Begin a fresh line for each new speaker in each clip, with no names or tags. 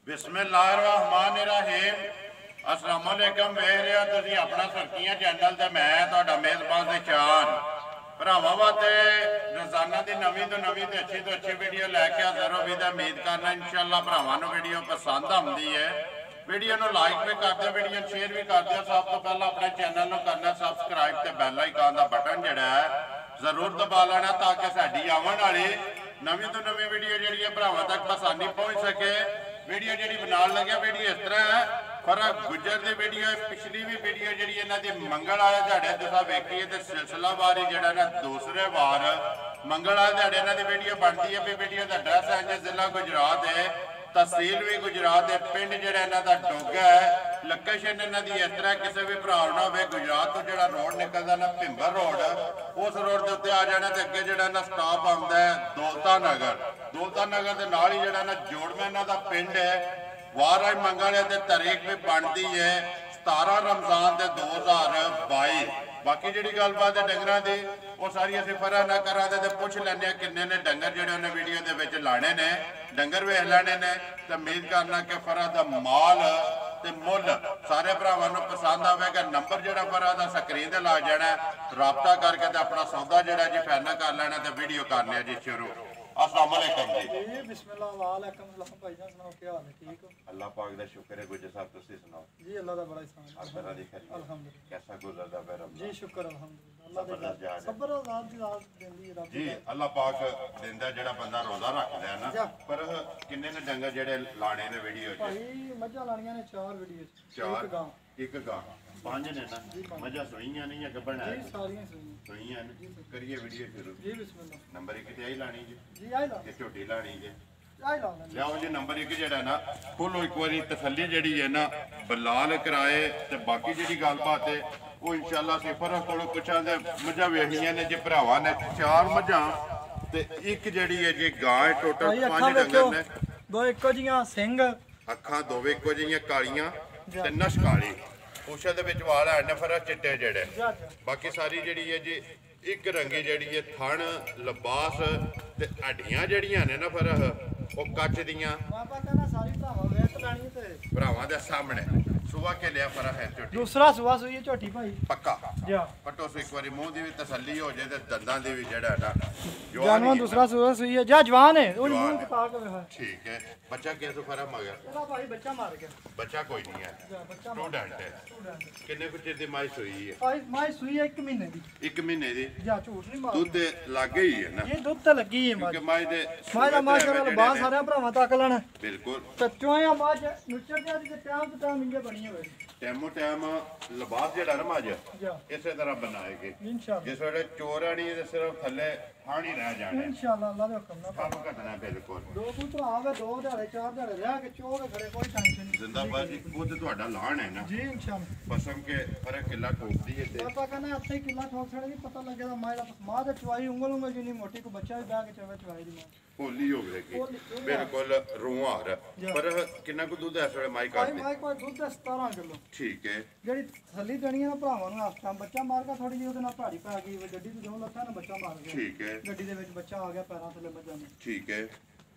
बिस्मिल्लाहिर्रहमानिर्रहीम। अस्सलाम वालेकुम। वेख रहे हो तुसीं अपना सुर्खियां चैनल ते मैं तुहाडा मेज़बान ते चान भरावां वास्ते रोजाना की नवीं तो नवीं ते अच्छी वीडियो लैके हाज़र हो भी। उम्मीद करना इंशाअल्लाह भरावां नूं वीडियो पसंद आउंदी है। वीडियो नूं लाइक भी कर दिओ, वीडियो शेयर भी कर दिओ। सब तो पहला अपने चैनल नूं करना सबसक्राइब ते बैल आइकन दा बटन जिहड़ा है जरूर दबा लेना ताकि साडी आवन वाली नवीं तो नवीं वीडियो जिहड़ी है भरावां तक आसानी पहुंच सके। वीडियो जी बनाने लगे वीडियो इस तरह है, फर्क गुजर की वीडियो पिछली भी वीडियो जी इन्हों की मंगल वाले दिहाड़े तुसा वेखिए तो सिलसिलावार ही जरा ना दूसरे वार मंगल वाले दिहाड़े इन्हों की वीडियो बनती है। भी वीडियो का एड्रैस है जी जिला गुजरात है, तहसील भी गुजरात है, पिंड जरा इन्हों का डोगा है। लोकेशन इन्हों की इस तरह किसी भी भरा ना हो गुजरात तो जो रोड निकलता ना भिंबर रोड, उस रोड के उत्ते आ जाना तो अगे जो स्टॉप आता है दौलता नगर। दौलता नगर के नाल ही जो जोड़वा इन्हों का पिंड है। वाराज मंगल है तारीख भी बनती है 17 रमजान के 2022। बाकी जी गलबात है डंगर की वो सारी असं फरा ना करा तो पुछ लें किन्ने ने डंगर जोड़े उन्हें वीडियो के लाने ने, डंगर वेख लेने ने। तो उम्मीद करना कि फरा का माल ते मुल सारे भरावां नूं पसंद आवेगा। नंबर जो फरा का स्क्रीन ते ला जाना, राबता करके तो अपना सौदा जोड़ा जी फाइनल कर लेना। तो वीडियो करने जी शुरू। अस्सलाम वालेकुम जी।
बिस्मिल्लाह वालेकुम सलाम। भाईजान सुनाओ क्या हाल है? ठीक हो?
अल्लाह पाक दा शुक्र है। गुजर साहब तुसी सुनाओ
जी अल्लाह दा बड़ा एहसान है।
अल्लाह दी खैर
अल्हम्दुलिल्लाह।
कैसा गुजरदा है रमजान?
जी शुक्र अल्हम्दुलिल्लाह। अल्लाह
सबर
दे
जान है।
सबर रात दी रात देंदी रब
जी अल्लाह पाक देंदा जेड़ा बंदा रोजा रखदा है ना। पर किन्ने ने डंगर जेड़े लाने ने वीडियो च?
भाई मज्जा लानियां ने 4 वीडियो
चार
एक गांव
एक गां 5 ने ना। मजा सोईयां नहीं है गबन है?
जी सारियां सुनी
सोईयां ने। करिए वीडियो शुरू।
जी बिस्मिल्लाह।
नंबर 1 ते आई लानी जी,
जी आई ला
ये झोटी लानी जी।
आई ला लेंगे।
लियाओ जी नंबर 1 जेड़ा ना खोलो एक बारी तसल्ली जेड़ी है ना बलाल कराए। ते बाकी जेड़ी गलबात है वो इंशाअल्लाह सिफर कोलों पुछां ते मझां वेखियां ने जी भरावां ने 4 मझां ते एक जेड़ी है जी गां है। टोटल 5 डंगर ने।
दो इक्को जियां सिंह
अखां दोवे इक्को जिहियां कालियां ते नश काली। पूछे दे विच वाल है नफर चिट्टे जेड़े। बाकी सारी जेड़ी है जी एक रंगी जेड़ी है। थण लिबास ते हड्डियां जेड़ियां ने ना फिर वो कच दियां
बाबा कहना सारी भरावां वेख लानी ते
भरावां दे सामने सुबह के लिया फरा है झोटी
दूसरा सुबह सुई झोटी भाई
पक्का।
जा
पट्टो से एक बारी मुंह दी भी तसल्ली हो जाए ते दंदां दी भी जेड़ा है ना
जानवर दूसरा सुबह सुई है। जा जवान है वो
जवान
मुंह
है।
कटा के वेख।
ठीक है। बच्चा कैसे फरा मगर?
तेरा भाई बच्चा मार गया।
बच्चा कोई नहीं है,
जा बच्चा
स्टूडेंट है। किन्ने कुछ दी माई सोई है?
भाई माई सुई है 1 महीने दी।
1 महीने दी।
जा झूठ नहीं मार।
दूध लागे ही है ना,
ये दुੱਧ ਤੇ ਲੱਗੀ ਹੈ ਮਾਂ।
क्योंकि माई दे
ਮਾਂ ਦਾ ਮਾਸ਼ਾਅੱਲਾ ਬਾਹਰ ਸਾਰਿਆਂ ਭਰਾਵਾਂ ਤੱਕ ਲੈਣਾ।
बिल्कुल
ਤੇ ਚੋਇਆ ਮਾਂ ਨੁੱਚਰ ਦੇ ਤੇ ਟਾਈਮ ਤੇ ਟਾਈਮ ਇੰਜੇ ਬਣੀ ਹੋਵੇ।
टाइमो टाइम लिबास जेड़ा ना मज
जा
इसे तरह बनाएगी।
इंशाअल्लाह
जिस वेले चोर आनी है सिर्फ थल्ले फाणी रह जाने,
इंशाअल्लाह अल्लाह दे हुक्म नाल।
सब घटना बिल्कुल।
दो पुत्र आवे 2 ਦਿਹਾੜੇ 4 ਦਿਹਾੜੇ ਰਹਿ ਕੇ ਚੋ ਕੇ ਖੜੇ कोई टेंशन नहीं।
जिंदाबाद जी खुद ਤੁਹਾਡਾ ਲਾਣ ਹੈ ਨਾ
जी इंशाअल्लाह।
पसम के फर्क किला ठोकदी है ते
पापा कहना ਇੱਥੇ ਹੀ ਕਿੱਲਾ ਠੋਕ ਛੜੇ ਨਹੀਂ ਪਤਾ ਲੱਗੇਗਾ ਮਾਂ ਦਾ ਮਾਂ ਦੇ ਚਵਾਈ ਉਂਗਲ ਜਿੰਨੀ ਮੋਟੀ ਕੋ ਬੱਚਾ ਵੀ ਬਹਿ ਕੇ ਚਵੇ ਚਵਾਈ ਦੀ ਮਾਂ।
होली हो गई बिल्कुल रूहार। पर किन्ना को दूध इस वेले माई
ਭਾਈ
काटदी?
ਮਾਂ ਕੋਈ ਦੁੱਧ 17 ਕਿਲੋ
ठीक है।
ਜਿਹੜੀ ਥੱਲੀ ਦੇਣੀ ਹੈ ਨਾ ਭਰਾਵਾਂ ਨੂੰ ਹਫਤਾ ਬੱਚਾ ਮਾਰ ਕੇ ਥੋੜੀ ਜਿਹੀ ਉਹਦੇ ਨਾਲ ਪਹਾੜੀ ਪੈ ਗਈ ਗੱਡੀ ਤੋਂ ਜਦੋਂ ਲੱਥਾ ਨਾ ਬੱਚਾ ਮਾਰ ਗਿਆ।
ठीक है।
ਗੱਡੀ ਦੇ ਵਿੱਚ ਬੱਚਾ ਆ ਗਿਆ ਪੈਰਾਂ ਥੱਲੇ ਮੱਝਾਂ ਦੇ।
ठीक है।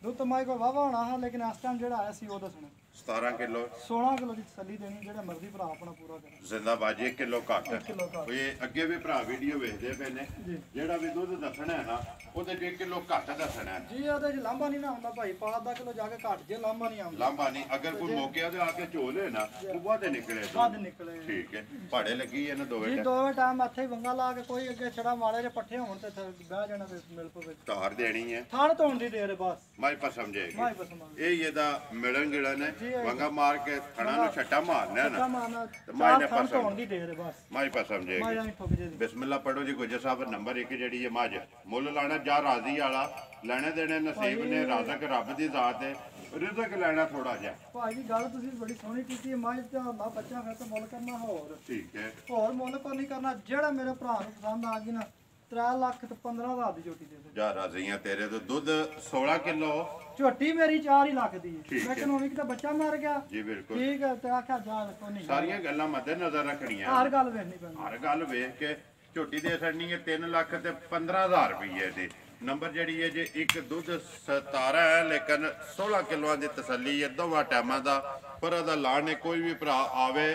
ਦੁੱਧ ਤਾਂ ਮਾਈ ਕੋਲ ਵਾਵਾ ਹੋਣਾ ਹੈ ਲੇਕਿਨ ਇਸ ਟਾਈਮ ਜਿਹੜਾ ਆਇਆ ਸੀ ਉਹ ਦੱਸਣਾ
17 किलो
16 ਕਿਲੋ ਦੀ ਤਸੱਲੀ ਦੇਣੀ ਜਿਹੜੇ ਮਰਜ਼ੀ ਭਰਾ ਆਪਣਾ ਪੂਰਾ ਕਰੇ।
जिंदाबाद जी 1 किलो घट।
ਕਿਲੋ ਘੱਟ।
ये अगे भी भरा वीडियो वेखदे पे ने
ਜੀ
जेड़ा भी दूध दसना है ना ਉਹਦੇ 1 किलो घट दसना है।
ਜੀ ਉਹਦੇ ਚ ਲਾਂਭਾ ਨਹੀਂ ਨਾ ਹੁੰਦਾ ਭਾਈ ਪਾ ਅੱਧਾ ਕਿਲੋ ਜਾ ਕੇ ਘੱਟ ਜੇ ਲਾਂਭਾ ਨਹੀਂ ਆਉਂਦਾ
लांबा नहीं अगर कोई मौके ते आके झोले ना वो वादे निकले तो
ਵੱਧ ਨਿਕਲੇ।
ठीक है। भाड़े लगी है ना दो
ਜੀ
बेटे
ਦੋਵੇਂ ਟਾਈਮ ਇੱਥੇ ਹੀ ਵੰਗਾ ਲਾ ਕੇ ਕੋਈ ਅੱਗੇ ਛੜਾ ਮਾਲੇ ਦੇ ਪੱਠੇ ਹੋਣ ਤੇ ਬਹਿ ਜਾਣਾ ਤੇ ਮਿਲ ਪਵੇ।
तार देनी है
ਥਾਣ ਧੋਣ ਦੀ ਦੇਰ ਹੈ ਬਸ
माई पर समझेगी।
ਮਾਈ ਪਸੰਦ
ये ये दा मिलन गिलन है
जी,
वंगा मार के थना नु छट्टा मारना है
ਛੱਟਾ
ना
ਮਾਰਨਾ
ਮਾਈ
ਚਾਰ
ਨੇ
ਥਾਣ
ਪਸੰਦ।
ਧੋਣ ਦੀ ਦੇਰ ਹੈ ਬਸ
माई पर
ਮਾਈ
समझेगी।
ਜਾਨੀ ਠੁਕ ਜੇ ਦੀ।
बिस्मिल्लाह पढ़ो जी गुजर साहब नंबर 1 जेड़ी है मज मुल लाना जा राजी वाला लेने देने नसीब ने राजक रब दी जात है रिजक लेना थोड़ा जा।
ਭਾਈ ਜੀ ਗੱਲ ਤੁਸੀਂ ਬੜੀ ਸੋਹਣੀ ਕੀਤੀ ਹੈ। ਮਾਈ ਤੇ ਹੁੰਦਾ ਬੱਚਾ ਫਿਰ ਤਾਂ ਮੁੱਲ ਕਰਨਾ ਹੋਰ
ठीक है।
ਹੋਰ ਮੁੱਲ ਕੋ ਨਹੀਂ ਕਰਨਾ। ਜਿਹੜਾ ਮੇਰੇ ਭਰਾ ਨੂੰ ਪਸੰਦ ਆ ਗਈ ਨਾ 3 ਲੱਖ ਤੇ 15,000 ਦੀ ਝੋਟੀ ਦੇ ਦੇ।
जा राजियां तेरे तो दूध 16 किलो।
ਝੋਟੀ ਮੇਰੀ 4 ਹੀ ਲੱਖ ਦੀ
ਠੀਕ
ਹੈ
ਹੈ।
ਲੇਕਿਨ ਉਹਨੇ ਕਿਤੇ ਬੱਚਾ ਮਰ ਗਿਆ।
जी बिल्कुल।
ਠੀਕ ਹੈ ਤੇ ਆਖਿਆ ਜਾ ਕੋ ਨਹੀਂ
सारियां गल्लां मद्दे नजर रखनियां।
ਹਰ ਗੱਲ ਵੇਖਣੀ ਪੈਂਦੀ।
हर गल वेख के झोटी दे छड़नी है 3 लाख ते 15,000 रुपये दी। ਨੰਬਰ ਜਿਹੜੀ ਹੈ ਜੇ ਇੱਕ ਦੁੱਧ 17 ਹੈ ਲੇਕਿਨ 16 ਕਿਲੋਆਂ ਦੀ ਤਸੱਲੀ ਹੈ ਦੋਵਾਂ ਟਾਈਮਾਂ ਦਾ। ਪਰ ਉਹਦਾ ਲਾਣੇ ਕੋਈ ਵੀ ਭਰਾ ਆਵੇ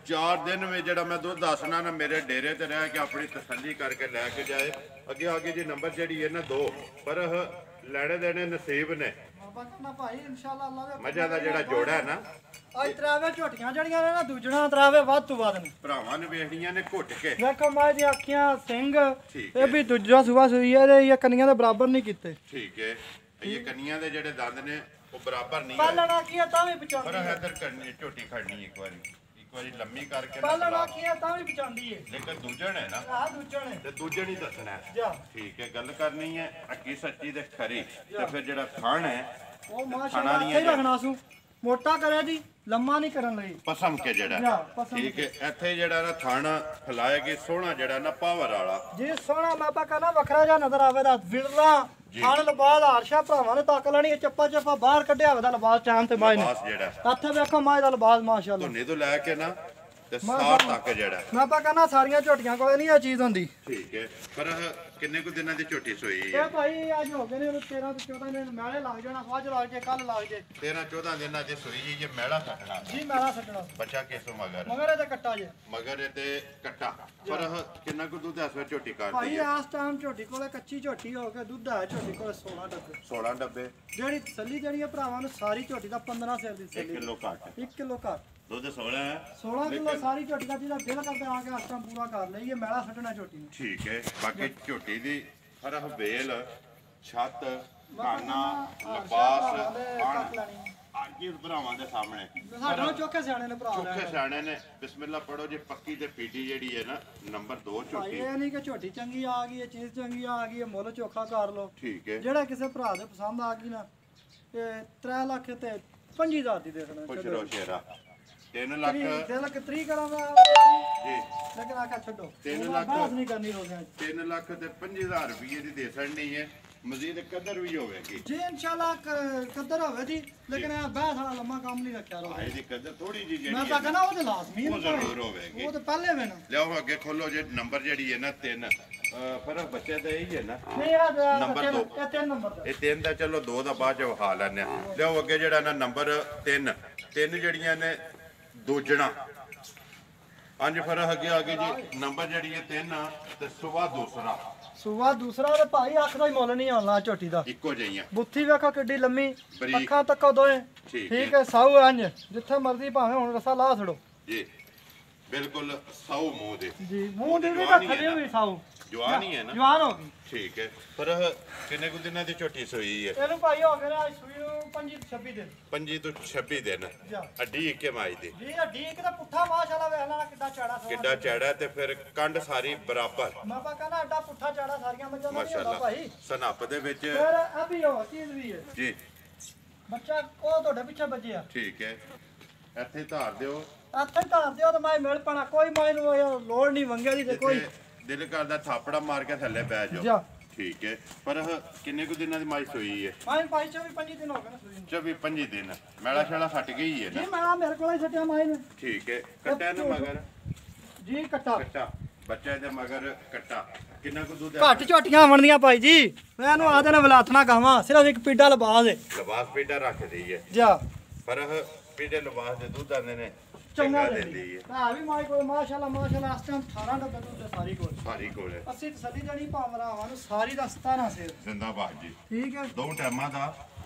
4 ਦਿਨ ਵਿੱਚ ਜਿਹੜਾ ਮੈਂ ਦੁੱਧ ਦੱਸਣਾ ਨਾ ਮੇਰੇ ਡੇਰੇ ਤੇ ਰਹਿ ਕੇ ਆਪਣੀ ਤਸੱਲੀ ਕਰਕੇ ਲੈ ਕੇ ਜਾਏ। ਅੱਗੇ ਜੀ ਨੰਬਰ ਜਿਹੜੀ ਹੈ ਨਾ 2 ਪਰ ਲੈਣੇ ਦੇਣੇ ਨਸੀਬ ਨੇ।
ਬਾਕੀ ਭਾਈ ਇਨਸ਼ਾਅੱਲਾ ਅੱਲਾ ਦੇ
ਮੱਝਾਂ ਦਾ ਜਿਹੜਾ ਜੋੜਾ ਹੈ ਨਾ
ਅੱਜ ਤਰਾਵੇ ਝੋਟੀਆਂ ਜਿਹੜੀਆਂ ਨੇ ਨਾ ਦੂਜਣਾ ਤਰਾਵੇ ਵੱਧ ਤੋਂ ਵੱਧ ਨੇ।
ਭਰਾਵਾਂ ਨੇ ਵੇਖਣੀਆਂ ਨੇ ਘੁੱਟ ਕੇ
ਵੇਖੋ ਮਾਂ ਦੀ ਅੱਖੀਆਂ ਸਿੰਘ
ਠੀਕ
ਇਹ ਵੀ ਦੂਜਾ ਸੂਆ ਸੂਈ ਹੈ ਇਹ ਕੰਨੀਆਂ ਦੇ ਬਰਾਬਰ ਨਹੀਂ ਕੀਤੇ।
ਠੀਕ ਹੈ ਇਹ ਕੰਨੀਆਂ ਦੇ ਜਿਹੜੇ ਦੰਦ ਨੇ ਉਹ ਬਰਾਬਰ ਨਹੀਂ
ਪਾਲਣਾ ਕੀ ਹੈ ਤਾਂ ਵੀ
ਪਰ
ਪਚਾਉਂਦੀ ਹੈ।
ਇਧਰ ਕਰਨੀ ਝੋਟੀ ਖੜਨੀ ਇੱਕ ਵਾਰੀ ਲੰਮੀ ਕਰਕੇ
ਪਾਲਣਾ ਕੀ ਹੈ ਤਾਂ ਵੀ ਪਚਾਉਂਦੀ ਹੈ।
ਲੇਕਿਨ ਦੂਜਣ ਹੈ ਨਾ
ਆਹ ਦੂਜਣ ਹੈ
ਤੇ ਦੂਜਣ ਹੀ ਦੱਸਣਾ ਹੈ।
ਜਾ
ਠੀਕ ਹੈ ਗੱਲ ਕਰਨੀ ਹੈ ਅੱਕੀ ਸੱਚੀ ਤੇ ਖਰੀ ਤੇ ਫਿਰ ਜਿਹੜਾ ਖਾਣ ਹੈ
ਉਹ ਮਾਸ਼ਾਅੱਲਾ ਇੱਥੇ ਹੀ ਰੱਖਣਾ ਸੂ ਮੋਟਾ ਕਰਿਆ ਜੀ ਲੰਮਾ ਨਹੀਂ ਕਰਨ ਲਈ
ਪਸਮ ਕੇ ਜਿਹੜਾ
ਜਾ ਪਸੰਦ
ਠੀਕ ਹੈ ਇੱਥੇ ਜਿਹੜਾ ਨਾ ਥਾਣਾ ਫਲਾਏਗੀ ਸੋਹਣਾ ਜਿਹੜਾ ਨਾ ਪਾਵਰ ਵਾਲਾ
ਜੀ ਸੋਹਣਾ ਮਾਪਾ ਕਹਿੰਦਾ ਵੱਖਰਾ ਜਿਹਾ ਨਜ਼ਰ ਆਵੇ ਦਾ ਵਿਰਲਾ ਖਾਣ ਲਬਾਦ ਆਰਸ਼ਾ ਭਰਾਵਾਂ ਨੇ ਤੱਕ ਲੈਣੀ ਚੱਪਾ ਬਾਹਰ ਕੱਢਿਆ ਹੋਵੇ ਦਾ ਲਬਾਸ ਚਾਂਦ ਤੇ ਮਾਈ ਨੇ
ਬਾਸ ਜਿਹੜਾ
ਇੱਥੇ ਵੇਖੋ ਮਾਈ ਦਾ ਲਬਾਸ ਮਾਸ਼ਾਅੱਲਾ
ਧੁੰਨੇ ਤੋਂ ਲੈ ਕੇ ਨਾ ਤੇ ਸਾਰ ਤੱਕ ਜਿਹੜਾ
ਮਾਪਾ ਕਹਿੰਦਾ ਸਾਰੀਆਂ ਝੋਟੀਆਂ ਕੋਲੇ ਨਹੀਂ ਇਹ ਚੀਜ਼ ਹੁੰਦੀ।
ਠੀਕ ਹੈ ਪਰ ਕਿੰਨੇ ਕੁ ਦਿਨਾਂ ਦੀ ਝੋਟੀ ਸੋਈ ਹੈ
ਇਹ ਭਾਈ ਅੱਜ ਹੋ ਗਏ ਨੇ 13 ਤੋਂ 14 ਦਿਨ ਮੈਲੇ ਲੱਗ ਜਾਣਾ ਅੱਜ ਲੱਗ ਜੇ ਕੱਲ ਲੱਗ ਜੇ
13 14 ਦਿਨਾਂ ਦੀ ਸੋਈ ਜੀ ਜੇ ਮੈਲਾ ਕੱਟਣਾ
ਜੀ ਮੈਲਾ ਛੱਡਣਾ
ਬੱਚਾ ਕਿਸੋਂ ਮਗਰ
ਮਗਰ ਇਹ ਤੇ ਕੱਟਾ ਜੇ
ਮਗਰ ਇਹ ਤੇ ਕੱਟਾ ਪਰ ਕਿੰਨਾ ਕੁ ਦੁੱਧ ਇਸ ਵੇਲੇ ਝੋਟੀ
ਭਾਈ
ਕਰਦੀ ਹੈ
ਇਸ ਟਾਈਮ ਝੋਟੀ ਕੋਲੇ ਕੱਚੀ ਝੋਟੀ ਹੋ ਕੇ ਦੁੱਧ ਹੈ ਝੋਟੀ ਕੋਲੇ 16 ਡੱਬੇ
16 ਡੱਬੇ
ਜਿਹੜੀ ਤਸੱਲੀ ਜਿਹੜੀ ਹੈ ਭਰਾਵਾਂ ਨੂੰ ਸਾਰੀ ਝੋਟੀ ਦਾ 15 ਸਿਰ ਦੀ
1
ਤਸੱਲੀ
ਕਿਲੋ ਘੱਟ
1 ਕਿਲੋ ਘੱਟ
ਦੁੱਧ 16 ਹੈ
16 ਕਿਲੋ ਸਾਰੀ ਝੋਟੀ ਦਾ ਜਿਹਦਾ ਦਿਲ ਕਰਦਾ ਆ ਕੇ ਆਸਟਾਂ ਪੂਰਾ ਕਰ ਲਈਏ ਮੈਲਾ ਛੱਡਣਾ ਝੋਟੀ ਨੂੰ।
ਠੀਕ ਹੈ ਬਾਕੀ ਝੋਟੀ ਦੀ ਹਰ ਵੇਲ ਛੱਤ ਕਾਨਾ ਲਬਾਸ
ਕੱਟ ਲੈਣੀ
ਆਜੀ ਭਰਾਵਾਂ ਦੇ ਸਾਹਮਣੇ
ਸਾਡੇ ਨੂੰ ਚੋਖੇ ਸਿਆਣੇ ਨੇ ਭਰਾ
ਚੋਖੇ ਸਿਆਣੇ ਨੇ ਬਿਸਮਿਲ੍ਲਾ ਪੜੋ ਜੀ ਪੱਕੀ ਤੇ ਪੀਟੀ ਜਿਹੜੀ ਹੈ ਨਾ ਨੰਬਰ 2
ਭਾਈ
ਝੋਟੀ
ਇਹ ਨਹੀਂ ਕਿ ਝੋਟੀ ਚੰਗੀ ਆ ਗਈ ਹੈ ਚੀਜ਼ ਚੰਗੀ ਆ ਗਈ ਹੈ ਮੁੱਲ ਚੋਖਾ ਕਰ ਲਓ।
ਠੀਕ ਹੈ
ਜਿਹੜਾ ਕਿਸੇ ਭਰਾ ਦੇ ਪਸੰਦ ਆ ਗਈ ਨਾ ਤੇ 3 ਲੱਖ ਤੇ 5000 ਦੀ ਦੇ ਦੇਣਾ।
ਖੁਸ਼ ਰਹੋ ਸ਼ੇਰਾ 3 ਲੱਖ
ਦਿਲ ਕਿਤਰੀ ਕਰਾਂਗਾ
ਜੀ
ਲੇਕਿਨ ਆਖਾ ਛੱਡੋ
3 ਲੱਖ
ਬਾਤ ਨਹੀਂ ਕਰਨੀ ਰੋਜ਼ਿਆਂ 'ਚ।
3 ਲੱਖ ਤੇ 5000 ਰੁਪਏ ਦੀ ਦੇ ਛੱਡਣੀ ਹੈ ਮਜ਼ੀਦ ਕਦਰ ਵੀ ਹੋਵੇਗੀ।
ਜੀ ਇਨਸ਼ਾਅੱਲਾ ਕਦਰ ਹੋਵੇ ਜੀ ਲੇਕਿਨ ਇਹ ਬਹਿਸ ਵਾਲਾ ਲੰਮਾ ਕੰਮ ਨਹੀਂ ਰੱਖਿਆ ਰੋ
ਆਏ ਦੀ ਕਦਰ ਥੋੜੀ ਜੀ
ਮੈਂ
ਜਿਹੜੀ
ਤਾਂ
ਹੈ
ਕਹਿੰਦਾ ਉਹ ਤੇ ਲਾਜ਼ਮੀ
ਉਹ
ਹੈ
ਜ਼ਰੂਰ ਹੋਵੇਗੀ।
ਉਹ ਤੇ ਪਹਿਲੇ ਵੇ ਨਾ
ਲਿਆਓ ਅੱਗੇ ਖੋਲੋ ਜੇ ਨੰਬਰ ਜਿਹੜੀ ਹੈ ਨਾ 3 ਪਰ ਬੱਚੇ ਤਾਂ ਇਹੀ ਹੈ ਨਾ
ਨਹੀਂ ਆ
ਨੰਬਰ ਦੋ।
ਇਹ 3 ਨੰਬਰ ਦਾ
ਇਹ 3 ਦਾ ਚਲੋ 2 ਦਾ ਬਾਅਦ ਚ ਵਿਖਾ ਲੈਣੇ ਆ। ਲਿਆਓ ਅੱਗੇ ਜਿਹੜਾ ਨਾ ਨੰਬਰ 3 ਜਿਹੜੀਆਂ ਨੇ ਦੂਜਣਾ ਅੰਜ ਫਿਰ ਅੱਗੇ ਜੀ ਨੰਬਰ ਜਿਹੜੀ ਹੈ 3 ਤੇ ਸੁਬਾ ਦੂਸਰਾ
ਸੂਆ ਦੂਸਰਾ ਤੇ ਭਾਈ ਅੱਖ ਦਾ ਹੀ ਮੁੱਲ ਨਹੀਂ ਆਉਣਾ ਝੋਟੀ ਦਾ।
ਇੱਕੋ ਜਿਹੀਆਂ
ਬੁੱਥੀ ਵੇਖੋ ਕਿੱਡੀ ਲੰਮੀ
ਬਰੀਕ।
ਅੱਖਾਂ ਤੱਕੋ ਦੋਏ
ਠੀਕ
ਠੀਕ ਹੈ ਸਾਊ ਅੰਜ ਜਿੱਥੇ ਮਰਜ਼ੀ ਭਾਵੇਂ ਹੁਣ ਰਸਾ ਲਾ ਛੜੋ
ਜੀ ਬਿਲਕੁਲ ਸਾਊ ਮੂੰਹ ਦੇ
ਜੀ ਮੂੰਹ ਦੀ ਵੀ ਤਾਂ ਥੱਲੇ ਵੀ ਸਾਊ
ਜਵਾਨ ਹੀ ਹੈ ਨਾ
ਜਵਾਨ ਹੋ ਗਈ।
ਠੀਕ ਹੈ ਪਰ ਕਿੰਨੇ ਕੁ ਦਿਨਾਂ ਦੀ ਝੋਟੀ ਸੋਈ ਹੈ
ਇਹਨੂੰ ਭਾਈ ਹੋ ਗਏ ਨੇ ਅੱਜ ਸੂਈ ਨੂੰ 25 26 ਦਿਨ
25 ਤੋਂ 26 ਦਿਨ
ਜਾ
ਅੱਡੀ ਇੱਕੇ ਮਾਈ ਦੀ
ਜੀ ਹੱਡੀ ਇੱਕ ਤਾਂ ਪੁੱਠਾ ਮਾਸ਼ਾਅੱਲਾ ਵੇਖ ਲੈਣਾ ਕਿੱਡਾ ਚਾੜਾ ਸਵਾ
ਕਿੱਡਾ ਚੈੜਾ ਤੇ ਫਿਰ ਕੰਡ ਸਾਰੀ ਬਰਾਬਰ
ਮੈਂ ਪਾ ਕਹਿੰਦਾ ਐਡਾ ਪੁੱਠਾ ਚਾੜਾ ਸਾਰੀਆਂ ਮੱਝਾਂ ਦਾ ਨਹੀਂ ਹੁੰਦਾ
ਮਾਸ਼ਾਅੱਲਾ
ਭਾਈ।
ਸਨੱਪ ਦੇ ਵਿੱਚ
ਫਿਰ ਇਹ ਵੀ ਹੋ ਚੀਜ਼ ਵੀ ਹੈ
ਜੀ
ਬੱਚਾ ਉਹ ਤੁਹਾਡੇ ਪਿੱਛੇ ਵੱਜਿਆ
ਠੀਕ ਹੈ ਇੱਥੇ ਧਾਰ ਦਿਓ
ਇੱਥੇ ਧਾਰ ਦਿਓ ਤਾਂ ਮੈਂ ਮਿਲ ਪਣਾ ਕੋਈ ਮੈਨੂੰ ਲੋੜ ਨਹੀਂ ਮੰਗਿਆ ਦੀ ਤੇ ਕੋਈ
ਜਿੱਥੇ ਦਿਲ ਕਰਦਾ ਥਾਪੜਾ ਮਾਰ ਕੇ ਥੱਲੇ ਬਹਿ ਜਾਓ
ਜਾ
ਠੀਕ ਹੈ ਪਰ ਕਿੰਨੇ ਕੁ ਦਿਨਾਂ ਦੀ ਮਾਈ ਸੋਈ ਹੈ
ਮੈਂ ਭਾਈ 25 ਦਿਨ ਹੋ ਗਏ ਨੇ ਸੂਈ ਨੂੰ।
24 25 ਦਿਨ ਮੇਲਾ ਛਾਲਾ ਫਟ ਗਈ ਹੈ
ਜੀ
ਨਾ
ਮੈਂ ਆ ਮੇਰੇ ਕੋਲ ਹੀ ਛੱਡਿਆ ਮਾਈ ਨੂੰ
ਠੀਕ ਹੈ ਕੱਟਾ ਨਾ ਮਗਰ
ਜੀ ਕੱਟਾ
ਕੱਟਾ ਬੱਚੇ ਦੇ ਮਗਰ ਕੱਟਾ ਕਿੰਨਾ ਕੁ ਦੁੱਧ
ਘੱਟ ਝੋਟੀਆਂ ਬਣਦੀਆਂ ਭਾਈ ਜੀ ਮੈਂ ਇਹਨੂੰ ਆਦੇ ਨਾ ਵਲਾਥਣਾ ਗਾਵਾਂ ਸਿਰਫ ਇੱਕ ਪੀਡਾ ਲਬਾਸ ਹੈ
ਲਬਾਸ ਪੀਡਾ ਰੱਖ ਦਈ ਹੈ
ਜਾ
ਪਰ ਪੀਡੇ ਲਬਾਸ ਦੇ ਦੁੱਧ ਆਂਦੇ ਨੇ
ਚੰਗਾ
ਦਿੰਦੀ
ਦਿੰਦੀ
ਹੈ
ਹਾਂ ਵੀ ਮਾਈ ਕੋਲ ਮਾਸ਼ਾਅੱਲਾ ਇਸ ਟਾਈਮ 18 ਡੱਬੇ ਦੁੱਧ ਸਾਰੀ ਕੋਲ
ਸਾਰੀ ਕੋਲ ਹੈ।
ਅਸੀਂ ਤਸੱਲੀ ਜਣੀ ਭਾਵਰਾਵਾਂ ਨੂੰ ਸਾਰੀ ਦਾ 17 ਸਿਰ
ਜ਼ਿੰਦਾਬਾਦ ਜੀ
ਠੀਕ ਹੈ
2 ਟਾਈਮਾਂ ਦਾ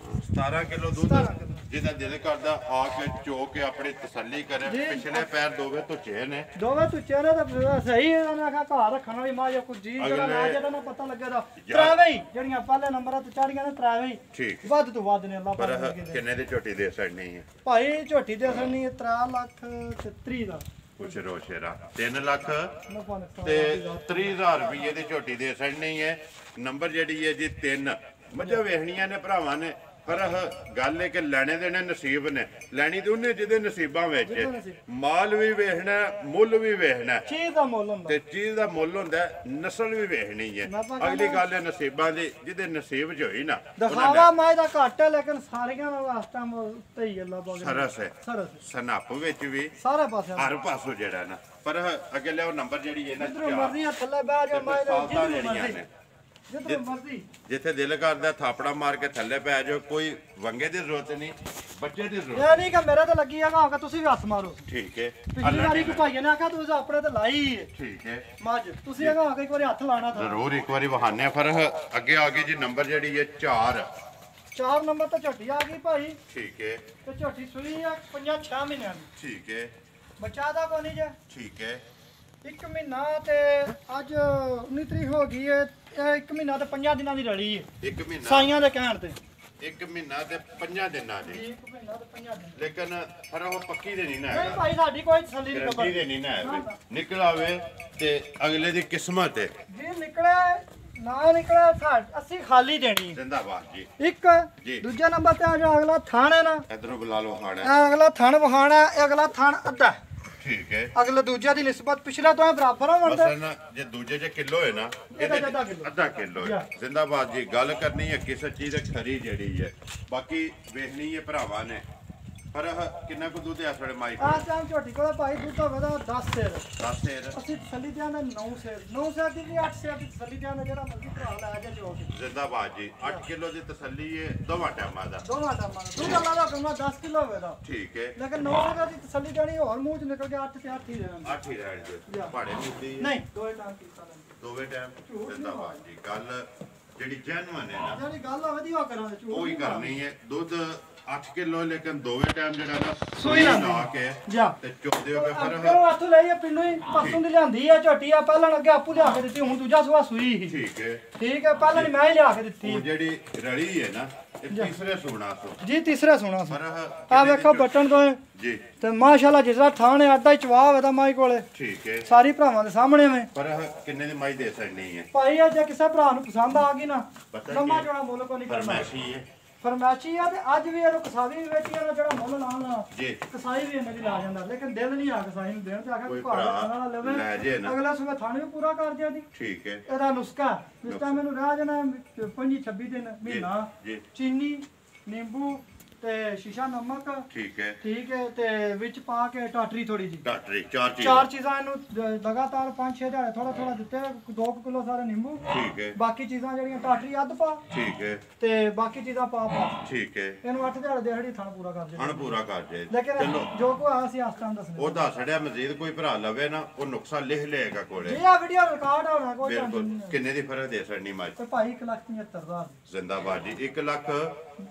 17 ਕਿਲੋ ਦੁੱਧ
17 ਕਿਲੋ।
ਜਿਹਦਾ ਦਿਲ ਕਰਦਾ ਆ ਕੇ ਚੋ ਕੇ ਆਪਣੀ ਤਸੱਲੀ ਕਰੇ
ਜੀ।
ਪਿਛਲੇ ਪੈਰ ਦੋਵੇਂ ਧੁੱਚੇ ਨੇ
ਦੋਵੇਂ ਤੁੱਚੇ ਨੇ ਤਾਂ ਸਹੀ ਹੈ ਉਹਨਾਂ ਆਖਾ ਘਰ ਰੱਖਣ ਵਾਲੀ ਮਾਂ ਜੋ ਕੁਝ ਜੀ ਜਿਹੜਾ
ਅਗਲੇ-
ਨਾ ਜਿਹੜਾ ਨਾ ਪਤਾ ਲੱਗੇਦਾ ਤਰਾਵੇ ਹੀ ਜਿਹੜੀਆਂ ਪਹਿਲੇ ਨੰਬਰਾਂ ਤੇ ਚੜੀਆਂ ਨੇ ਤਰਾਵੇ ਹੀ
ਠੀਕ
ਵੱਧ ਤੋਂ ਵੱਧ ਨੇ ਅੱਲਾਹ
ਪਰ
ਪਾਕ ਦੇ
ਕਿੰਨੇ ਦੀ ਝੋਟੀ ਦੇ ਸਕਣੀ ਹੈ
ਭਾਈ ਝੋਟੀ ਦੇ ਅਸਣੀ 3 ਲੱਖ ਤੇ 30 ਦਾ
ਕੁਛ ਰੋਸ਼ੇਰਾ 3 ਲੱਖ
ਨਫਾ ਨੁਕਸਾਨ
ਤੇ
ਦੀ ਗੱਲ।
30000 ਰੁਪਏ ਦੀ ਝੋਟੀ ਦੇ ਸਕਣੀ ਹੈ ਨੰਬਰ ਜਿਹੜੀ ਹੈ ਜੀ 3 ਮੱਝਾਂ ਵੇਖਣੀਆਂ ਨੇ ਭਰਾਵਾਂ ਨੇ ਪਰ ਗੱਲ ਇਹ ਕਿ ਲੈਣੇ ਦੇਣੇ ਨਸੀਬ ਨੇ ਲੈਣੀ ਤੇ ਉਹਨੇ ਜਿਹਦੇ ਨਸੀਬਾਂ ਵਿੱਚ ਮਾਲ ਵੀ ਵੇਖਣਾ ਮੁੱਲ ਵੀ ਵੇਖਣਾ
ਚੀਜ਼ ਦਾ ਮੁੱਲ ਹੁੰਦਾ
ਤੇ ਚੀਜ਼ ਦਾ ਮੁੱਲ ਹੁੰਦਾ ਨਸਲ ਵੀ ਵੇਖਣੀ ਹੈ ਅਗਲੀ ਗੱਲ ਹੈ ਨਸੀਬਾਂ ਦੀ ਜਿਹਦੇ ਨਸੀਬ 'ਚ ਹੋਈ ਨਾ
ਦਿਖਾਵਾ ਮਾਈ ਦਾ ਘੱਟ ਹੈ ਲੇਕਿਨ ਸਾਰੀਆਂ ਦਾ ਵਾਸਤਾ ਉੱਤੇ ਹੀ ਅੱਲਾਹ ਪਾਕ
ਸਰਸ ਹੈ
ਸਰਸ
ਸਨੱਪ ਵਿੱਚ ਵੀ
ਸਾਰੇ ਪਾਸੇ
ਹਰ ਪਾਸੋਂ ਜਿਹੜਾ ਨਾ ਪਰ ਅੱਗੇ ਲਿਆਓ ਨੰਬਰ ਜਿਹੜੀ ਹੈ ਨਾ
ਜਿੱਧਰੋਂ ਮਰਜ਼ੀ ਆ ਥੱਲੇ ਬਹਿ ਜਾ ਮਾਈ ਦਾ
ਸਾਲਤਾਂ
ਜਿੱਧਰੋਂ
ਜਿਹੜੀਆਂ
ਮਰਜ਼ੀ
ਨੇ
ਜਿੱਥੇ ਮਰਜ਼ੀ
ਜਿੱਥੇ ਦਿਲ ਕਰਦਾ ਥਾਪੜਾ ਮਾਰ ਕੇ ਥੱਲੇ ਪੈ ਜਾਓ, ਕੋਈ ਵੰਗੇ ਦੀ ਜ਼ਰੂਰਤ ਨਹੀਂ, ਬੱਚੇ ਦੀ ਜ਼ਰੂਰਤ
ਇਹ ਨਹੀਂ ਕਿ ਮੇਰੇ ਤੇ ਲੱਗੀ ਹੈਗਾ ਕਿ ਤੁਸੀਂ ਵੀ ਹੱਥ ਮਾਰੋ।
ਠੀਕ ਹੈ।
ਪਿਛਲੀ ਵਾਰੀ ਕੋਈ ਭਾਈਏ ਨੇ ਆਖਿਆ ਤੁਸੀਂ ਆਪਣੇ ਤੇ ਲਾਈ ਹੈ
ਠੀਕ ਹੈ
ਮੱਝ, ਤੁਸੀਂ ਹੈਗਾ ਕਿ ਇੱਕ ਵਾਰੀ ਹੱਥ ਲਾਣਾ ਥਾ।
ਜ਼ਰੂਰ ਇੱਕ ਵਾਰੀ ਵਹਾਨੇ ਆ। ਫਿਰ ਅੱਗੇ ਆ ਗਈ ਜੀ ਨੰਬਰ ਜਿਹੜੀ ਹੈ 4।
4 ਨੰਬਰ ਤੇ ਝੋਟੀ ਆ ਗਈ ਭਾਈ,
ਠੀਕ ਹੈ
ਤੇ ਝੋਟੀ ਸੂਈ ਆ 5-6 ਮਹੀਨਿਆਂ ਦੀ।
ਠੀਕ ਹੈ
ਬੱਚਾ ਦਾ ਕੋਈ ਨਹੀਂ ਜੇ,
ਠੀਕ ਹੈ
1 ਮਹੀਨਾ ਤੇ ਅੱਜ 19 ਤਰੀਕ ਹੋ ਗਈ ਹੈ, ਇਹ 1 ਮਹੀਨਾ ਤੇ 5 ਦਿਨਾਂ ਦੀ ਰਲੀ ਹੈ
1 ਮਹੀਨਾ
ਸਾਈਆਂ ਦੇ ਕਹਿਣ ਤੇ।
1 ਮਹੀਨਾ ਤੇ 5 ਦਿਨਾਂ ਦੀ,
1 ਮਹੀਨਾ ਤੇ 5 ਦਿਨ।
ਲੇਕਿਨ ਪਰ ਉਹ ਪੱਕੀ ਦੇ ਨਹੀਂ ਨਾ
ਨਹੀਂ
ਹੈਗਾ,
ਭਾਈ ਸਾਡੀ ਕੋਈ ਤਸੱਲੀ ਨਹੀਂ
ਗਰੰਟੀ ਦੇ ਨਹੀਂ ਨਾ ਹੈ। ਨਿਕਲ ਆਵੇ ਤੇ ਅਗਲੇ ਦੀ ਕਿਸਮਤ ਹੈ।
ਜੀ ਨਿਕਲੇ ਨਾ ਨਿਕਲੇ ਅਸੀਂ ਖਾਲੀ ਦੇਣੀ।
ਜ਼ਿੰਦਾਬਾਦ ਜੀ।
ਇੱਕ
ਜੀ।
ਦੂਜੇ ਨੰਬਰ ਤੇ ਆ ਜਾ ਅਗਲਾ ਥਣ ਹੈ ਨਾ,
ਇਧਰੋਂ ਬੁਲਾ ਲਓ ਹਾੜਾ।
ਇਹ ਅਗਲਾ ਥਣ ਵਹਾਣਾ, ਇਹ ਅਗਲਾ ਥਣ ਅੱਧਾ,
ਠੀਕ ਹੈ।
ਅਗਲੇ ਦੂਜੇ ਦੀ ਨਿਸਬਤ ਪਿਛਲੇ ਤੋਂ ਬਰਾਬਰ ਹੋਣਦੇ।
ਮਸਲਨ ਜੇ ਦੂਜੇ ਚ ਕਿਲੋ ਹੈ ਨਾ, ਇਹਦੇ
ਅੱਧਾ ਕਿੱਲੋ।
ਅੱਧਾ ਕਿਲੋ ਹੈ। ਜ਼ਿੰਦਾਬਾਦ ਜੀ। ਗੱਲ ਕਰਨੀ ਹੈ ਕਿਸੇ ਚੀਜ਼ ਦੀ ਖਰੀ ਜਿਹੜੀ ਹੈ, ਬਾਕੀ ਵੇਖਣੀ ਹੈ ਭਰਾਵਾਂ ਨੇ। ਪਰ ਕਿੰਨਾ ਕੁ ਦੁੱਧ ਆ ਸਾਡੇ ਮਾਈ
ਆਹ
ਕੋਲ?
ਟਾਈਮ ਝੋਟੀ ਕੋਲ ਭਾਈ ਦੁੱਧ ਹੋਵੇ ਦਾ 10 ਸੇਰ,
10 ਸੇਰ।
ਅਸੀਂ ਤਸੱਲੀ ਦਿਆਂ ਦਾ 9 ਸੇਰ, 9 ਸੇਰ ਦੀ ਨਹੀਂ 8 ਸੇਰ ਦੀ ਤਸੱਲੀ ਦਿਆਂ ਦਾ, ਜਿਹੜਾ ਮਰਜ਼ੀ ਭਰਾ ਲੈ ਜਾ ਜੋ ਕੇ
ਜ਼ਿੰਦਾਬਾਦ ਜੀ। 8 ਕਿਲੋ ਦੀ ਤਸੱਲੀ ਹੈ ਦੋਵਾਂ ਟਾਈਮਾਂ ਦਾ।
ਦੋਵਾਂ ਟਾਈਮਾਂ ਦਾ ਦੁੱਧ ਅੱਲਾ ਦਾ ਕਮਾ 10 ਕਿਲੋ ਹੋਵੇ ਦਾ,
ਠੀਕ ਹੈ।
ਲੇਕਿਨ 9 ਸੇਰ ਦੀ ਤਸੱਲੀ ਦੇਣੀ ਹੋਰ ਮੂੰਹ ਚ ਨਿਕਲ ਗਿਆ 8 ਤੇ 8 ਹੀ ਰਹਿਣਾ।
8 ਹੀ ਰਹਿਣ ਦਿਓ। ਭਾੜੇ ਮੁੱਦੀ
ਨਹੀਂ ਦੋਏ ਟਾਈਮ ਕੀਤਾ ਲੈਂਦੇ।
ਦੋਵੇਂ ਟਾਈਮ। ਜ਼ਿੰਦਾਬਾਦ ਜੀ। ਗੱਲ ਜਿਹੜੀ ਜੈਨੂਅਨ ਹੈ ਨਾ,
ਜਿਹੜੀ ਗੱਲ ਹੋਵੇ ਦੀ ਉਹ ਕਰਾਂਗੇ ਝੂਠ
ਉਹ ਹੀ
ਨਹੀਂ
ਕਰਨੀ ਹੈ। ਦੁੱਧ 8 ਕਿਲੋ, ਲੇਕਿਨ ਦੋਵੇਂ ਟਾਈਮ ਜਿਹੜਾ ਨਾ
ਸੂਈ ਲਾਉਂਦੀ।
ਲਾ ਕੇ
ਜਾ
ਤੇ ਚੋਦੇ ਹੋ ਕੇ ਫਿਰ
ਅੱਗੋਂ ਹੱਥ ਲਈ ਪਿੰਡੋਂ ਹੀ ਪਰਸੋਂ ਦੀ ਲਿਆਂਦੀ ਆ ਝੋਟੀ ਆ, ਪਹਿਲਾਂ ਅੱਗੇ ਆਪੂ ਲਿਆ ਕੇ ਦਿੱਤੀ, ਹੁਣ ਦੂਜਾ ਸੂਆ ਸੂਈ ਸੀ।
ਠੀਕ ਹੈ।
ਠੀਕ ਹੈ, ਪਹਿਲਾਂ ਨਹੀਂ ਮੈਂ ਹੀ ਲਿਆ ਕੇ ਦਿੱਤੀ
ਉਹ ਜਿਹੜੀ ਰਲੀ ਹੈ ਨਾ, ਇਹ ਤੀਸਰੇ ਸੋਣਾ ਸੋ।
ਜੀ। ਤੀਸਰਾ ਸੋਣਾ ਸੀ।
ਪਰ
ਆ ਵੇਖੋ ਬਟਨ ਤੋਂ
ਜੀ।
ਤੇ ਮਾਸ਼ਾਅੱਲਾ ਜਿਸ ਤਰ੍ਹਾਂ ਥਾਣ ਹੈ ਅੱਧਾ ਹੀ ਚਵਾਹ ਹੈ ਤਾਂ ਮਾਈ ਕੋਲੇ,
ਠੀਕ ਹੈ।
ਸਾਰੀ ਭਰਾਵਾਂ ਦੇ ਸਾਹਮਣੇ ਵੇ
ਪਰ ਕਿੰਨੇ ਦੀ ਮਾਈ ਦੇ ਸਕਣੀ ਹੈ?
ਭਾਈ ਆ ਜੇ ਕਿਸੇ ਭਰਾ ਨੂੰ ਪਸੰਦ ਆ ਗਈ ਨਾ,
ਪਤਾ
ਲੰਮਾ
ਕੀ
ਜੋੜਾ ਮੁੱਲ ਕੋ ਨਹੀਂ ਕਰਨਾ।
ਫਰਮੈਸ਼ੀ ਹੈ
ਫਰਮਾਇਸ਼ੀ ਆ ਤੇ ਅੱਜ ਵੀ ਇਹਨੂੰ ਕਸਾਵੀ ਵੀ ਵੇਚੀ ਆ, ਜਿਹੜਾ ਮੁੱਲ ਲਾਉਣਾ
ਜੀ।
ਕਸਾਈ ਵੀ ਇਹਨਾਂ ਦੀ ਲਾ ਜਾਂਦਾ, ਲੇਕਿਨ ਦਿਲ ਨਹੀਂ ਆ ਕਸਾਈ ਨੂੰ ਦੇਣ ਤੇ ਆਖਿਆ
ਕੋਈ
ਕੋਈ ਭਾਅ
ਭਰਾ
ਖਾਣਾ ਲਵੇ
ਲੈ ਜੇ ਨਾ।
ਅਗਲਾ ਸੁਬਹ ਥਾਣੇ ਵੀ ਪੂਰਾ ਕਰ ਦਿਆ ਦੀ।
ਠੀਕ ਹੈ।
ਇਹਦਾ ਨੁਸਖਾ ਜਿਸ ਟਾਈਮ ਮੈਨੂੰ ਰਹਿ ਜਾਣਾ 25-26 ਦਿਨ ਮਹੀਨਾ,
ਜੀ।
ਚੀਨੀ, ਨਿੰਬੂ ਤੇ ਸ਼ੀਸ਼ਾ ਨਮਕ,
ਠੀਕ ਹੈ।
ਠੀਕ ਹੈ, ਤੇ ਵਿੱਚ ਪਾ ਕੇ ਟਾਟਰੀ ਥੋੜੀ ਜੀ,
ਡਾਕਟਰੀ ਚਾਰ
ਚਾਰ ਚੀਜ਼ਾਂ ਇਹਨੂੰ ਲਗਾਤਾਰ 5-6 ਦਿਹਾੜੇ ਥੋੜਾ ਥੋੜਾ ਦਿੱਤੇ, 2 ਕਿਲੋ ਸਾਰੇ ਨਿੰਬੂ,
ਠੀਕ ਹੈ।
ਬਾਕੀ ਚੀਜ਼ਾਂ ਜਿਹੜੀਆਂ ਟਾਟਰੀ ਅੱਧ ਪਾ
ਠੀਕ ਹੈ।
ਤੇ ਬਾਕੀ ਚੀਜ਼ਾਂ ਪਾ
ਠੀਕ ਹੈ।
ਇਹਨੂੰ 8 ਦਿਹਾੜੇ ਦਿਹਾੜੀ ਥਣ ਪੂਰਾ ਕਰ ਦੇ।
ਹਣ ਪੂਰਾ ਕਰ ਜੇ।
ਲੇਕਿਨ ਜੋ ਕੋ ਆ ਸੀ ਆਸਤਾਂ ਦੱਸਣੇ
ਉਹ ਦੱਸ ਛੜਿਆ, ਮਜ਼ੀਦ ਕੋਈ ਭਰਾ ਲਵੇ ਨਾ, ਉਹ ਨੁਕਸਾ ਲਿਖ ਲਏਗਾ ਕੋਲੇ।
ਇਹ ਆ ਵੀਡੀਓ ਰਿਕਾਰਡ ਹੋਣਾ ਕੋਈ ਟੈਨਸ਼ਨ
ਬਿਲਕੁਲ।
ਨਹੀਂ।
ਕਿੰਨੇ ਦੀ ਫਰਕ ਦੇ ਸਕਣੀ ਮਾਈ?
ਤੇ ਭਾਈ 1,75,000
ਜ਼ਿੰਦਾਬਾਦ ਜੀ। 1 ਲੱਖ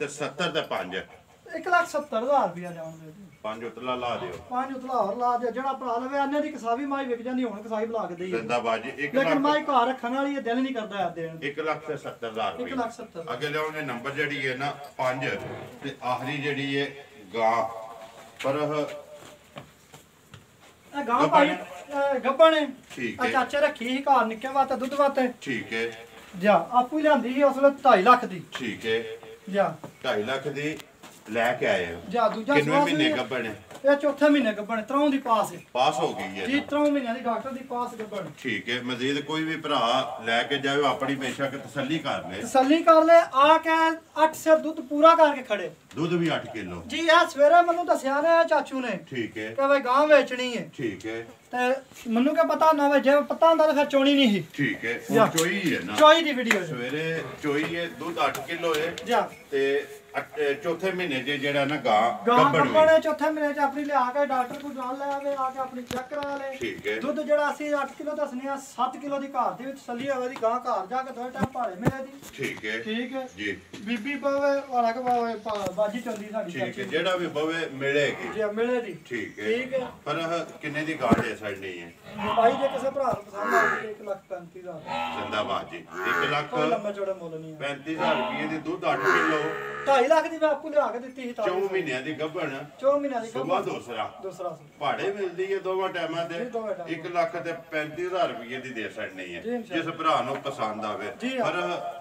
ਤੇ 70 ਤੇ 5
1,70,000 ਰੁਪਇਆ ਜਾਣਦੇ ਜੀ।
5 ਉਤਲਾ ਲਾ ਦਿਓ।
5 ਉਤਲਾ ਹੋਰ ਲਾ ਦੇ, ਜਿਹੜਾ ਭਰਾ ਲਵੇ ਆਨੇ ਦੀ ਕਸਾਵੀ ਮਾਈ ਵਿਕ ਜਾਂਦੀ, ਹੁਣ ਕਸਾਈ ਬੁਲਾ ਕੇ ਦੇਈ।
ਜ਼ਿੰਦਾਬਾਦ ਜੀ। 1
ਲੇਕਿਨ
ਲੱਖ
ਮਾਈ ਘਰ ਰੱਖਣ ਵਾਲੀ ਇਹ ਦਿਲ ਨਹੀਂ ਕਰਦਾ ਆ ਦੇਣ।
1 ਲੱਖ ਤੇ 70,000 ਰੁਪਏ।
1,70,000
ਅੱਗੇ ਲਿਆਉਣੇ ਨੰਬਰ ਜਿਹੜੀ ਹੈ ਨਾ 5 ਤੇ ਆਖਰੀ ਜਿਹੜੀ ਹੈ ਗਾਂ। ਪਰ
ਇਹ ਗਾਂ ਭਾਈ ਗੱਬਣ ਹੈ।
ਠੀਕ
ਆ
ਹੈ।
ਚਾਚੇ ਰੱਖੀ ਸੀ ਘਰ ਨਿੱਕੇ ਵਾਸਤੇ ਦੁੱਧ ਵਾਸਤੇ।
ਠੀਕ ਹੈ।
ਜਾ ਆਪੂ ਹੀ ਲਿਆਂਦੀ ਸੀ ਉਸ ਵੇਲੇ 2.5 ਲੱਖ ਦੀ।
ਠੀਕ ਹੈ।
ਜਾ
2.5 ਲੱਖ ਦੀ ਲੈ ਕੇ ਆਏ ਹੋ।
ਜਾ ਦੂਜਾ
ਕਿੰਨੇ
ਸਵਾਸ
ਮਹੀਨੇ
ਵੀ-
ਗੱਭਣ ਹੈ?
ਇਹ ਚੌਥੇ ਮਹੀਨੇ ਗੱਬਣ, 3 ਦੀ ਪਾਸ ਹੈ
ਪਾਸ ਹੋ ਗਈ ਹੈ
ਜੀ,
ਨਾ?
3 ਮਹੀਨਿਆਂ ਦੀ ਡਾਕਟਰ ਦੀ ਪਾਸ ਗੱਬਣ।
ਠੀਕ ਹੈ। ਮਜ਼ੀਦ ਕੋਈ ਵੀ ਭਰਾ ਲੈ ਕੇ ਜਾਵੇ, ਆਪਣੀ ਬੇਸ਼ੱਕ ਤਸੱਲੀ ਕਰ ਲੈ।
ਤਸੱਲੀ ਕਰ ਲੈ ਆ ਕੇ 8 ਸਿਰ ਦੁੱਧ ਪੂਰਾ ਕਰਕੇ ਖੜੇ
ਦੁੱਧ ਵੀ 8 ਕਿਲੋ।
ਜੀ। ਇਹ ਸਵੇਰੇ ਮੈਨੂੰ ਦੱਸਿਆ ਨੇ ਚਾਚੂ ਨੇ
ਠੀਕ ਹੈ।
ਕਿ ਬਈ ਗਾਂ ਵੇਚਣੀ ਹੈ,
ਠੀਕ ਹੈ।
ਤੇ ਮੈਨੂੰ ਕੀ ਪਤਾ ਨਾ ਵੇ, ਜੇ ਪਤਾ ਹੁੰਦਾ ਤਾਂ ਫਿਰ ਚੋਣੀ ਨਹੀਂ ਸੀ।
ਠੀਕ ਹੈ।
ਜਾ।
ਹੁਣ ਚੋਈ ਹੈ ਨਾ?
ਚੋਈ ਦੀ ਵੀਡੀਓ
ਸਵੇਰੇ ਚੋਈ ਹੈ, ਦੁੱਧ 8 ਕਿਲੋ ਹੈ
ਜਾ।
ਤੇ ਚੌਥੇ ਮਹੀਨੇ 'ਚ ਜਿਹੜਾ ਨਾ ਗਾਂ
ਗਾਂ
ਗੱਭਣ
ਗੱਬਣ
ਹੋਈ।
ਚੌਥੇ ਮਹੀਨੇ ਚ ਆਪਣੀ ਲਿਆ ਕੇ ਡਾਕਟਰ ਕੋਲ ਨਾਲ ਲੈ ਆਵੇ, ਆ ਕੇ ਆਪਣੀ ਚੈੱਕ ਕਰਾ ਲੈ।
ਠੀਕ ਹੈ।
ਦੁੱਧ ਜਿਹੜਾ ਅਸੀਂ 8 ਕਿਲੋ ਦੱਸਨੇ ਆ, 7 ਕਿਲੋ ਦੀ ਘਰ ਦੇ ਵਿੱਚ ਤਸੱਲੀ ਹੋਵੇ ਦੀ ਗਾਂ ਘਰ ਜਾ ਕੇ 2 ਟਾਈਮ ਭਾੜੇ ਮੇਰੇ ਦੀ।
ਠੀਕ ਹੈ।
ਠੀਕ ਹੈ
ਜੀ।
ਬੀਬੀ ਪਵੇ ਵਾਲਾ ਕੇ ਪਾਵੇ ਬਾਜੀ ਚੰਦੀ ਸਾਡੀ
ਠੀਕ ਹੈ।
ਚਾਚੀ
ਜਿਹੜਾ ਵੀ ਬਵੇ ਮਿਲੇਗੀ।
ਜੀ ਮਿਲੇ ਦੀ।
ਠੀਕ
ਠੀਕ
ਹੈ।
ਹੈ।
ਪਰ ਕਿੰਨੇ ਦੀ ਗਾਂ ਦੇ ਛੱਡਣੀ ਹੈ?
ਭਾਈ ਜੇ ਕਿਸੇ ਭਰਾ ਨੂੰ ਪਸੰਦ ਆ ਜਾਵੇ 1,35,000
ਜ਼ਿੰਦਾਬਾਦ ਜੀ। 1 ਲੱਖ
ਕੋਈ ਲੰਮਾ ਚੌੜਾ ਮੁੱਲ ਨਹੀਂ ਹੈ।
35,000 ਰੁਪਏ ਦੀ ਦੁੱਧ 8 ਕਿਲੋ,
2.5 ਲੱਖ ਦੀ ਮੈਂ ਆਪੂ ਲਿਆ ਕੇ ਦਿੱਤੀ ਸੀ
4 ਮਹੀਨਿਆਂ ਦੀ ਗੱਭਣ,
4 ਮਹੀਨਿਆਂ ਦੀ
ਸੁਬਾ ਦੂਸਰਾ
ਦੂਸਰਾ ਸੀ।
ਭਾੜੇ ਮਿਲਦੀ ਹੈ ਦੋਵਾਂ ਟਾਈਮਾਂ ਤੇ।
ਜੀ, ਦੋਵਾਂ ਟਾਈਮਾਂ।
1 ਲੱਖ ਤੇ 35,000 ਰੁਪਏ ਦੀ ਦੇ ਛੱਡਣੀ ਹੈ,
ਜੀ, ਇਨਸ਼ਾਅੱਲਾ।
ਜਿਸ ਭਰਾ ਨੂੰ ਪਸੰਦ ਆਵੇ।
ਜੀ, ਹਾਂ।
ਪਰ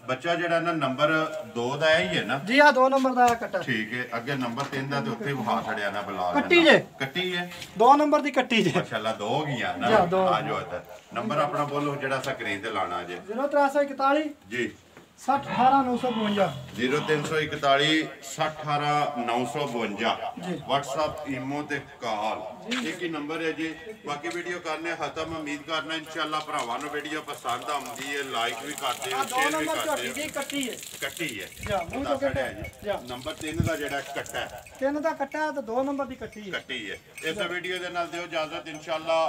ਬੱਚਾ ਜਿਹੜਾ ਨਾ ਨੰਬਰ 2 ਦਾ ਹੀ ਹੈ ਨਾ?
ਜੀ ਆ 2 ਨੰਬਰ ਦਾ ਆ ਕੱਟਾ।
ਠੀਕ ਹੈ। ਅੱਗੇ ਨੰਬਰ 3 ਦਾ ਤੇ ਉੱਥੇ ਵਿਖਾ ਛੜਿਆ ਨਾ ਬੁਲਾ
ਕੱਟੀ ਜੇ।
ਕੱਟੀ ਹੈ।
2 ਨੰਬਰ ਦੀ ਕੱਟੀ ਜੇ।
ਮਾਸ਼ਾਅੱਲਾ 2 ਹੋ ਗਈਆਂ ਨਾ।
ਜਾ, ਦੋ।
ਆ ਜਾਓ ਇੱਧਰ। ਨੰਬਰ ਆਪਣਾ ਬੋਲੋ ਜਿਹੜਾ ਸਕਰੀਨ ਤੇ ਲਾਣਾ ਜੇ।
0341
ਜੀ
60 18 952
0341 6018 952
ਜੀ।
WhatsApp ਈਮੋ ਤੇ ਕਾਲ ਇੱਕ ਹੀ ਨੰਬਰ ਹੈ ਜੀ। ਬਾਕੀ ਵੀਡੀਓ ਕਰਨੇ ਖਤਮ। ਉਮੀਦ ਕਰਨਾ ਇਨਸ਼ਾਅੱਲਾ ਭਰਾਵਾਂ ਨੂੰ ਵੀਡੀਓ ਪਸੰਦ ਆਉਂਦੀ ਹੈ। ਲਾਈਕ ਵੀ ਕਰਦੇ ਹੋ,
ਆ 2
ਸ਼ੇਅਰ ਵੀ
ਨੰਬਰ
ਕਰਦੇ
ਝੋਟੀ
ਹੋ।
ਦੀ ਕੱਟੀ ਹੈ
ਕੱਟੀ ਹੈ
ਜਾ ਮੂੰਹ ਤੋਂ
ਦੱਸ ਰਿਹਾ
ਕੱਟਿਆ
ਜੀ।
ਜਾ
ਨੰਬਰ 3 ਦਾ ਜਿਹੜਾ ਕੱਟਾ ਹੈ
3 ਦਾ ਕੱਟਾ ਹੈ ਤੇ 2 ਨੰਬਰ ਦੀ ਕੱਟੀ ਹੈ
ਕੱਟੀ ਹੈ। ਇਸ ਵੀਡੀਓ ਦੇ ਨਾਲ ਦਿਓ ਇਜਾਜ਼ਤ। ਇਨਸ਼ਾਅੱਲਾ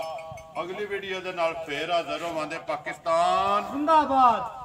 ਅਗਲੀ ਵੀਡੀਓ ਦੇ ਨਾਲ ਫੇਰ ਹਾਜ਼ਰ ਹੋਵਾਂਗੇ। ਪਾਕਿਸਤਾਨ
ਜ਼ਿੰਦਾਬਾਦ।